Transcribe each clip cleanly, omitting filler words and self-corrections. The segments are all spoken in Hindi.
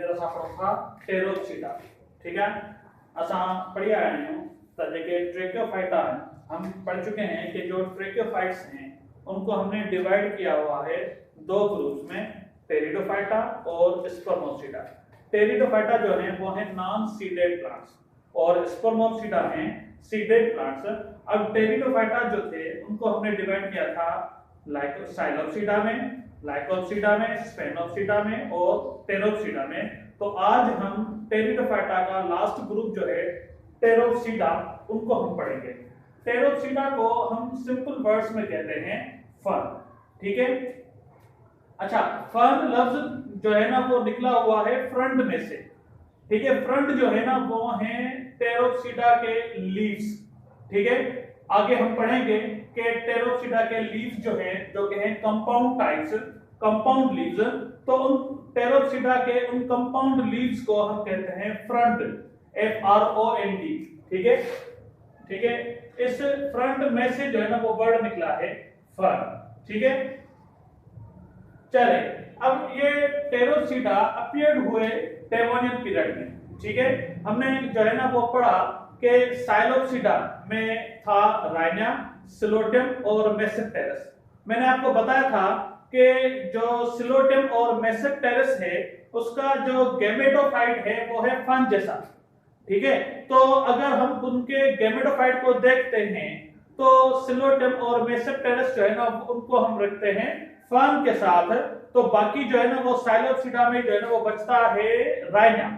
असां पढ़ूं था टेरोप्सिडा। ठीक है, असां पढ़ी आया आहियूं त जेके ट्रेकियोफाइटा हम पढ़ चुके हैं कि जो ट्रेकियोफाइट्स हैं उनको हमने डिवाइड किया हुआ है दो ग्रुप्स में, टेरिडोफाइटा और स्पर्मोसिडा। टेरिडोफाइटा जो है वो है नॉन सीडेड प्लांट्स और स्पर्मोसिडा हैं सीडेड प्लांट्स। अब टेरिडोफाइटा जो थे उनको हमने डिवाइड किया था साइलोप्सिडा में, लाइकोप्सिडा में, स्पेनोप्सिडा में और टेरोप्सिडा में। तो आज हम टेरिडोफाइटा का लास्ट ग्रुप जो है टेरोप्सिडा, उनको हम पढ़ेंगे। टेरोप्सिडा को हम सिंपल वर्ड्स में कहते हैं फर्न। ठीक है, अच्छा, फर्न लफ्ज जो है ना वो निकला हुआ है फ्रंट में से। ठीक है, फ्रंट जो है ना वो है टेरोप्सिडा के लीव्स। ठीक है, आगे हम पढ़ेंगे कि टेरोप्सिडा के लीव्स जो हैं जो कि हैं कंपाउंड टाइप्स, कंपाउंड लीव्स। तो उन टेरोप्सिडा के उन कंपाउंड लीव्स को हम कहते हैं फ्रंट, FRONT। ठीक है, ठीक है, इस फ्रंट में से जो है ना वो वर्ड निकला है फर्न। ठीक है, चले अब ये टेरोप्सिडा अपीयर्ड हुए डेवोनियन पीरियड में। ठीक है, हमने जो है ना वो पढ़ा कि साइलोप्सिडा में था राइना, सिलोटियम और मेसेप्टेरस। मैंने आपको बताया था कि जो सिलोटियम और मेसेप्टेरस है उसका जो गैमेटोफाइट है वो है फर्न जैसा। ठीक है, तो अगर हम उनके गैमेटोफाइट को देखते हैं तो सिलोटियम और मेसेप्टेरस जो है ना उनको हम रखते हैं फर्न के साथ। तो बाकी जो है ना वो साइलोप्सिडा में जो है ना वो बचता है राइना।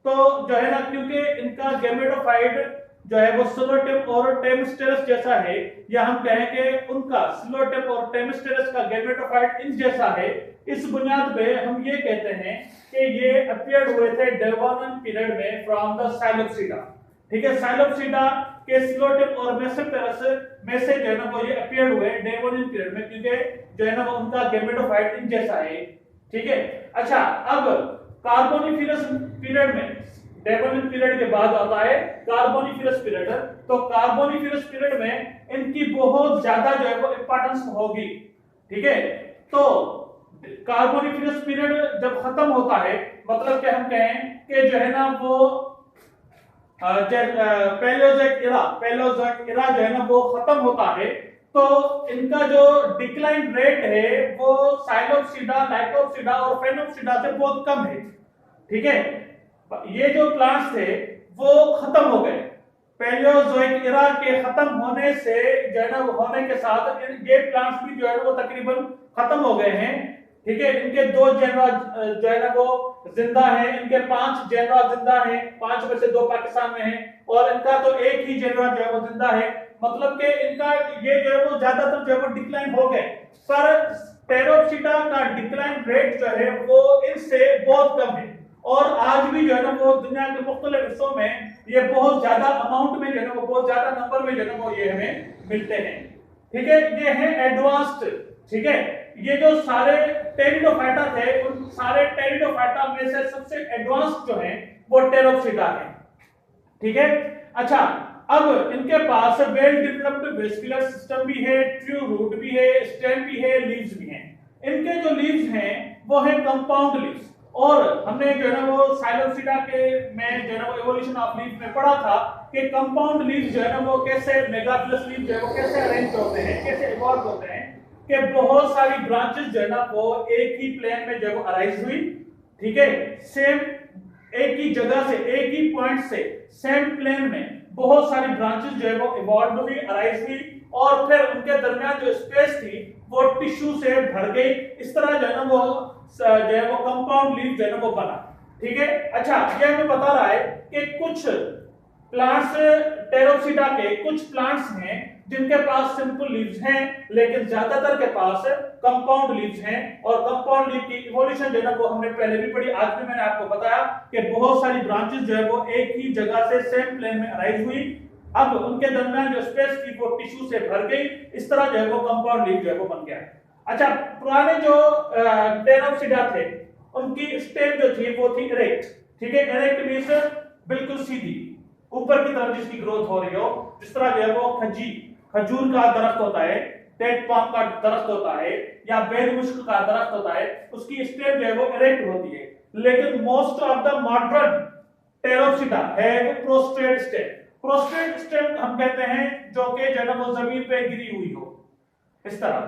तो जो है ना क्योंकि इनका गैमेटोफाइट जो है वो सिलोटियम और टेमिस्टेरस जैसा है, या हम कहें कि उनका सिलोटियम और टेमिस्टेरस का गैमेटोफाइट इन जैसा है, इस बुनियाद पे हम ये कहते हैं कि ये अपीयर्ड हुए थे डेवोनियन पीरियड में फ्रॉम द साइलोप्सिडा। ठीक है, साइलोप्सिडा के सिलोटियम और मेसेप्टेरस में से जो है ना वो ये अपीयर्ड हुए डेवोनियन पीरियड में, क्योंकि जो है ना वो उनका गैमेटोफाइट इन जैसा है। ठीक है, अच्छा, अब कार्बोनिफेरस पीरियड में, डेवोनियन पीरियड के बाद आता है कार्बोनिफेरस पीरियड। तो कार्बोनिफेरस पीरियड में इनकी बहुत ज्यादा जो है वो इंपॉर्टेंस होगी। ठीक है, तो कार्बोनिफेरस पीरियड जब खत्म होता है, मतलब कि हम कहें कि जो है ना वो पैलियोजोइक इरा जो है ना वो खत्म होता है, तो इनका जो डिक्लाइन रेट है वो साइलोप्सिडा, लाइकोप्सिडा और फेनोप्सिडा से बहुत कम है। ठीक है, ये जो प्लांट्स थे वो खत्म हो गए। पैलियोजोइक इरा के खत्म होने से जो है ना होने के साथ ये प्लांट्स भी जो है वो तकरीबन खत्म हो गए हैं। ठीक है, इनके दो जेनरा जो है ना वो जिंदा है, इनके 5 जेनरा जिंदा है, 5 में से 2 पाकिस्तान में है और इनका तो एक ही जेनरा जो है वो जिंदा है। मतलब कि इनका ये जो है वो ज्यादातर जो है वो डिक्लाइन हो गए। पर टेरोप्सिडा का डिक्लाइन रेट जो है वो इनसे बहुत कम है और आज भी जो है ना वो दुनिया के मुख्तलिफ हिस्सों में ये बहुत ज्यादा अमाउंट में जो है ना वो बहुत ज्यादा नंबर में जो है ना वो ये हमें मिलते हैं। ठीक है, ये है एडवांस्ड। ठीक है, ये जो सारे टेरिडोफाइटा थे उन सारे टेरिडोफाइटा में से सबसे एडवांस जो है वो टेरोप्सिडा है। ठीक है, अच्छा, अब इनके पास वेल डेवलप्ड वेस्कुलर सिस्टम भी है, ट्रू रूट भी है, स्टेम भी है, लीव्स भी हैं। इनके जो लीव्स हैं वो है कंपाउंड लीव्स। और हमने जो है ना वो साइलोप्सिडा के में जो है ना वो इवोल्यूशन ऑफ लीफ में पढ़ा था कि कंपाउंड लीव्स जो है ना वो कैसे, मेगाफिलस लीफ जो है वो कैसे अरेंज होते हैं, कैसे इवॉल्व होते हैं, कि बहुत सारी ब्रांचेस जो है ना वो एक ही प्लेन में जो है वो अराइज हुई। ठीक है, सेम एक ही जगह से, एक ही पॉइंट से, सेम प्लेन में बहुत सारी ब्रांचेस जो है वो इवॉल्व हुई, अराइज हुई और फिर उनके दरमियान जो स्पेस थी वो टिश्यू से भर गई। इस तरह जो है ना वो जो है वो कंपाउंड लीफ जो है ना वो बना। ठीक है, अच्छा, ये हमें बता रहा है कि कुछ प्लांट्स, टेरोप्सिडा के कुछ प्लांट्स हैं जिनके पास सिंपल लीव्स हैं, लेकिन ज्यादातर के पास कंपाउंड लीव्स हैं। और कंपाउंड लीफ की इवोल्यूशन जो है ना वो हमने पहले भी पढ़ी, आज भी मैंने आपको बताया कि बहुत सारी ब्रांचेस जो है वो एक ही जगह से सेम प्लेन में अराइज हुई। अब उनके दरमियान जो स्पेस थी वो टिश्यू से भर गई। इस तरह जो है वो कंपाउंड लीफ जो है वो बन गया। अच्छा, पुराने जो टेरोप्सिडा थे उनकी स्टेम जो थी वो थी इरेक्ट। ठीक है, इरेक्ट मींस बिल्कुल सीधी, ऊपर की तरफ जिसकी ग्रोथ हो रही हो। जिस तरह जो है वो खजूर का दरख्त होता है, डेट पाम का दरख्त होता है या बेल मुश्क का दरख्त होता है, उसकी स्टेम जो है वो इरेक्ट होती है। लेकिन most of the modern Pteropsida have prostate stem. Prostate stem हम कहते हैं जो कि जो है ना वो जमीन पे गिरी हुई हो इस तरह,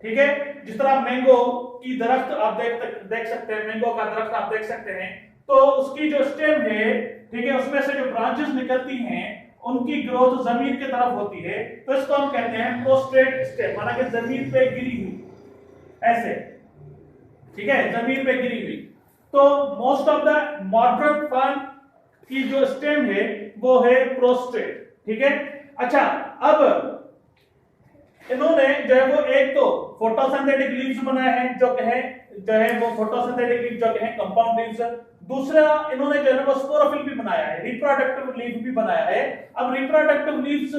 ठीक है। जिस तरह मैंगो की दरख्त आप देख सकते हैं, मैंगो का दरख्त आप देख सकते हैं, तो उसकी जो स्टेम है, ठीक है, उसमें से जो ब्रांचेस निकलती हैं उनकी ग्रोथ जमीन की तरफ होती है, तो इसको हम कहते हैं प्रोस्ट्रेट स्टेम, माना कि जमीन पे गिरी हुई ऐसे, ठीक है, जमीन पे गिरी हुई। तो most of the modern fern की जो स्टेम है वो है प्रोस्ट्रेट, ठीक है। अच्छा, अब इन्होंने जो है वो एक तो फोटोसिंथेटिक लीव्स बनाए हैं जो है वो फोटोसिंथेटिक लीव जो है कंपाउंड लीव्स। दूसरा इन्होंने जो है वो स्पोरोफिल भी बनाया है, रिप्रोडक्टिव लीव भी बनाया है। अब रिप्रोडक्टिव लीव्स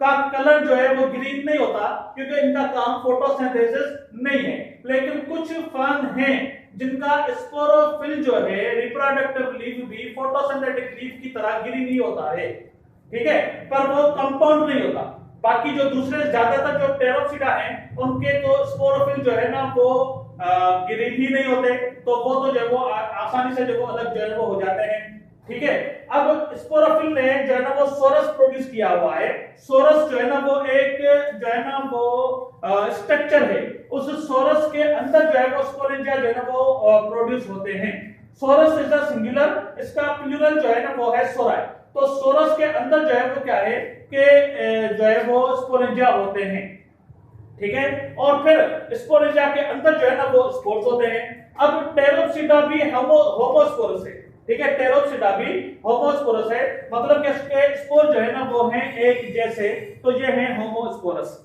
का कलर जो है वो ग्रीन नहीं होता क्योंकि इनका काम फोटोसिंथेसिस नहीं है, लेकिन कुछ फर्न हैं जिनका स्पोरोफिल जो है रिप्रोडक्टिव लीव भी फोटोसिंथेटिक लीव की तरह ग्रीन ही होता है, ठीक है, पर वो कंपाउंड नहीं होता। बाकी जो दूसरे ज्यादातर जो टेरोप्सिडा हैं उनके तो स्पोरोफिल जो है ना वो ग्रीन ही नहीं होते, तो वो तो जो है वो आसानी से जो वो अलग जो है वो हो जाते हैं, ठीक है। अब स्पोरोफिल ने जो है ना वो सोरस प्रोड्यूस किया हुआ है। सोरस जो है ना वो एक जो है ना वो स्ट्रक्चर है, उस सोरस के अंदर जो है वो स्पोरेंजिया जो है ना वो प्रोड्यूस होते हैं। सोरस इज अ सिंगुलर, इसका प्लूरल जो है ना वो है सोराई। तो सोरस के अंदर जो है वो क्या है कि जो है वो स्पोरेंजिया होते हैं, ठीक है, और फिर स्पोरेंजिया के अंदर जो है ना वो स्पोर्स होते हैं। अब टेरोप्सिडा भी होमोस्पोरस है, ठीक है, टेरोप्सिडा भी होमोस्पोरस है, मतलब कि इसके स्पोर जो है ना वो हैं एक जैसे, तो ये है होमोस्पोरस।